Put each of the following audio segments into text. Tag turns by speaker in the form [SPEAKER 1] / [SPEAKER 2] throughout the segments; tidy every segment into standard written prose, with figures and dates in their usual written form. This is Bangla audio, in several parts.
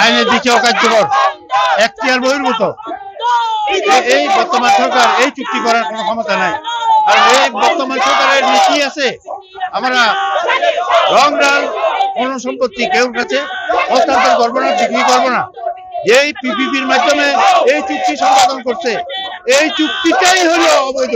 [SPEAKER 1] আইনের দিকে অকার্যকর এখতিয়ার বহির্ভূত। এই বর্তমান সরকার এই চুক্তি করার কোনো ক্ষমতা নাই। আর এই বর্তমান সরকারের নীতি আছে, আমরা রং রান কোনো সম্পত্তি কেউ কাছে হস্তান্তর করবো না, বিক্রি করবো না। এই পিপিপির মাধ্যমে এই চুক্তি সম্পাদন করছে, এই চুক্তিটাই হলো অবৈধ।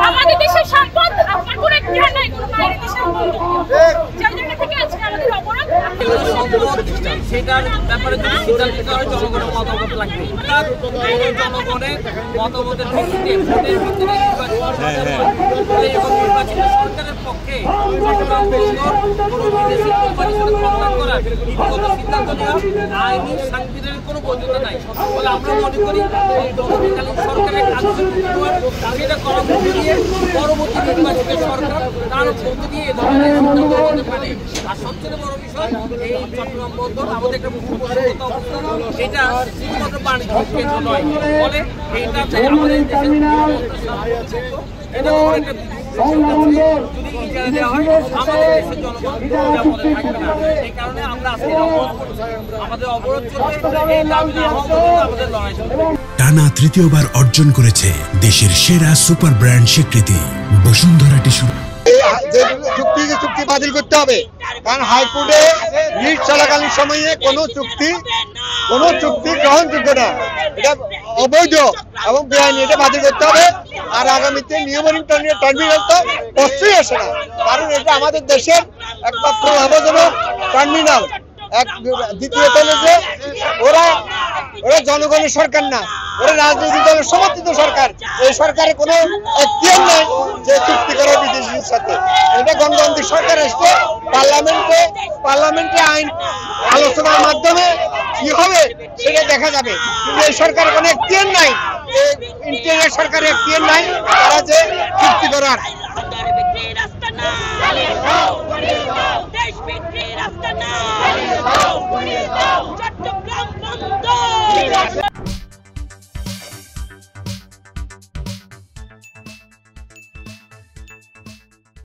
[SPEAKER 2] আমাদের দেশের সম্পদ আপনার কোনো জ্ঞান নাই, কোনো বাইরের দেশের যার জায়গা থেকে আজকে আমাদের অপরাধ
[SPEAKER 3] সেটার ব্যাপারে যদি সিদ্ধান্ত নিতে হয় জনগণের মতামত লাগবে। জনগণের মতামতের ভিত্তিতে ভোটের ভিত্তিতে এবং নির্বাচিত সরকারের পক্ষে চট্টগ্রাম বন্দর কোনো বিদেশি কোম্পানির সাথে কন্ট্যাক্ট করার নীতিগত সিদ্ধান্ত নেওয়া আইনি সাংবিধানিক কোনো বৈধতা নাই বলে আমরা মনে করি। এই তদন্তকালীন সরকারের কার্যক্রম সেটা করার মধ্যে দিয়ে পরবর্তী নির্বাচিত সরকার তার মধ্যে দিয়ে এ ধরনের সিদ্ধান্ত করতে পারে। আর সবচেয়ে বড় বিষয় এই চট্টগ্রাম বন্দর আমাদের একটা মুখ্যমন্ত্রীগত অবস্থান, এটা শুধুমাত্র বাণিজ্যিক কেন্দ্র নয়, ফলে এইটাতে আমাদের দেশের এটা একটা যদি ইজারা দেওয়া হয় আমাদের দেশের জনগণ নিরাপদে থাকবে না। এই কারণে আমরা আজকে অবরোধ করছি, আমাদের অবরোধ চলবে, এই দাবি না হওয়া পর্যন্ত আমাদের লড়াই চলবে।
[SPEAKER 4] টানা তৃতীয়বার অর্জন করেছে দেশের সেরা সুপার ব্র্যান্ড স্বীকৃতি বসুন্ধরা টিস্যু।
[SPEAKER 5] চুক্তি বাতিল করতে হবে, কারণ হাইকোর্টে রিট চলাকালীন সময়ে কোনো চুক্তি গ্রহণযোগ্য না, এটা অবৈধ এবং বেআইনি, এটা বাতিল করতে হবে। আর আগামীতে নিয়মনিং টার্মিনাল তো প্রশ্নই আসে না, কারণ এটা আমাদের দেশের একমাত্র লাভজনক টার্মিনাল। দ্বিতীয়ত হলো যে ওরা জনগণের সরকার না, ওরা রাজনৈতিক দলের সমর্থিত সরকার। এই সরকারের কোনো এখতিয়ার নাই যে চুক্তি করে বিদেশির সাথে। এটা গণতান্ত্রিক সরকার আসলে পার্লামেন্টে আইন আলোচনার মাধ্যমে কি হবে সেটা দেখা যাবে, কিন্তু এই সরকারের কোনো এখতিয়ার নাই, ইন্টারিয়ার সরকারের এখতিয়ার নাই তারা যে চুক্তি করার।
[SPEAKER 2] চট্টগ্রাম বন্দর